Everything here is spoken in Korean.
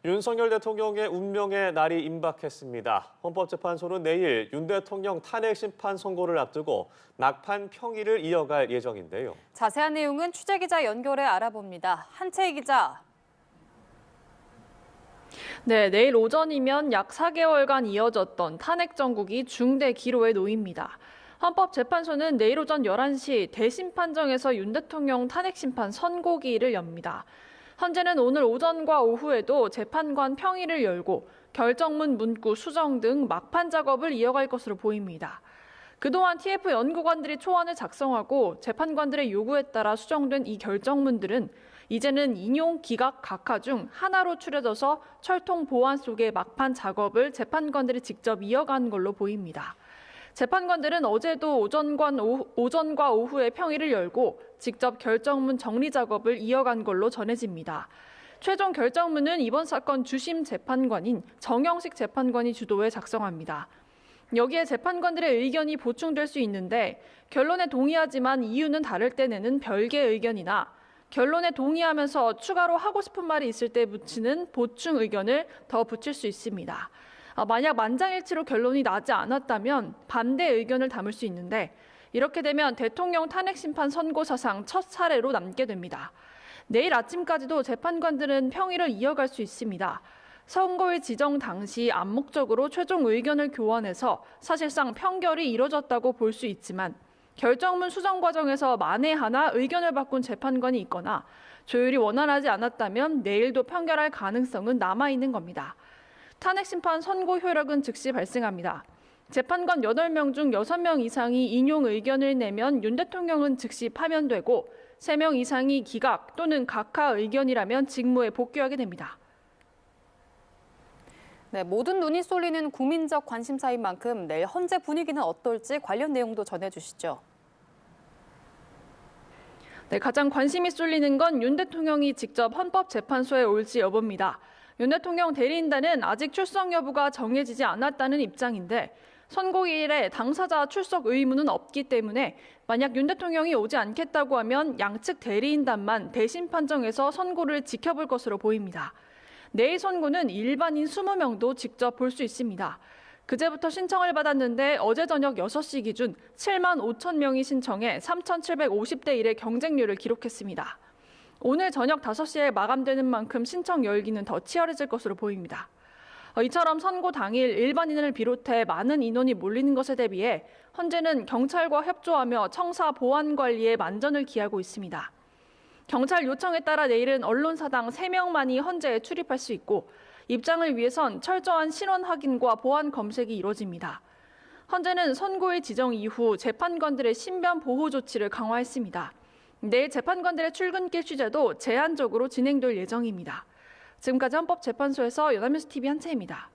윤석열 대통령의 운명의 날이 임박했습니다. 헌법재판소는 내일 윤 대통령 탄핵 심판 선고를 앞두고 막판 평의를 이어갈 예정인데요. 자세한 내용은 취재기자 연결해 알아봅니다. 한채희 기자. 네, 내일 오전이면 약 4개월간 이어졌던 탄핵 정국이 중대 기로에 놓입니다. 헌법재판소는 내일 오전 11시 대심판정에서 윤 대통령 탄핵 심판 선고기일을 엽니다. 현재는 오늘 오전과 오후에도 재판관 평의를 열고 결정문 문구 수정 등 막판 작업을 이어갈 것으로 보입니다. 그동안 TF 연구관들이 초안을 작성하고 재판관들의 요구에 따라 수정된 이 결정문들은 이제는 인용, 기각, 각하 중 하나로 추려져서 철통 보완 속의 막판 작업을 재판관들이 직접 이어간 걸로 보입니다. 재판관들은 어제도 오전과 오후에 평의를 열고 직접 결정문 정리 작업을 이어간 걸로 전해집니다. 최종 결정문은 이번 사건 주심 재판관인 정영식 재판관이 주도해 작성합니다. 여기에 재판관들의 의견이 보충될 수 있는데 결론에 동의하지만 이유는 다를 때 내는 별개 의견이나 결론에 동의하면서 추가로 하고 싶은 말이 있을 때 붙이는 보충 의견을 더 붙일 수 있습니다. 만약 만장일치로 결론이 나지 않았다면 반대 의견을 담을 수 있는데 이렇게 되면 대통령 탄핵 심판 선고 사상 첫 사례로 남게 됩니다. 내일 아침까지도 재판관들은 평의를 이어갈 수 있습니다. 선고일 지정 당시 암묵적으로 최종 의견을 교환해서 사실상 평결이 이뤄졌다고 볼 수 있지만 결정문 수정 과정에서 만에 하나 의견을 바꾼 재판관이 있거나 조율이 원활하지 않았다면 내일도 평결할 가능성은 남아있는 겁니다. 탄핵 심판 선고 효력은 즉시 발생합니다. 재판관 8명 중 6명 이상이 인용 의견을 내면 윤 대통령은 즉시 파면되고 3명 이상이 기각 또는 각하 의견이라면 직무에 복귀하게 됩니다. 네, 모든 눈이 쏠리는 국민적 관심사인 만큼 내일 헌재 분위기는 어떨지 관련 내용도 전해주시죠. 네, 가장 관심이 쏠리는 건 윤 대통령이 직접 헌법재판소에 올지 여부입니다. 윤 대통령 대리인단은 아직 출석 여부가 정해지지 않았다는 입장인데 선고일에 당사자 출석 의무는 없기 때문에 만약 윤 대통령이 오지 않겠다고 하면 양측 대리인단만 대심 판정에서 선고를 지켜볼 것으로 보입니다. 내일 선고는 일반인 20명도 직접 볼 수 있습니다. 그제부터 신청을 받았는데 어제 저녁 6시 기준 7만 5천 명이 신청해 3,750대 1의 경쟁률을 기록했습니다. 오늘 저녁 5시에 마감되는 만큼 신청 열기는 더 치열해질 것으로 보입니다. 이처럼 선고 당일 일반인을 비롯해 많은 인원이 몰리는 것에 대비해 헌재는 경찰과 협조하며 청사 보안 관리에 만전을 기하고 있습니다. 경찰 요청에 따라 내일은 언론사당 3명만이 헌재에 출입할 수 있고 입장을 위해선 철저한 신원 확인과 보안 검색이 이루어집니다. 헌재는 선고일 지정 이후 재판관들의 신변 보호 조치를 강화했습니다. 내일 재판관들의 출근길 취재도 제한적으로 진행될 예정입니다. 지금까지 헌법재판소에서 연합뉴스TV 한채입니다.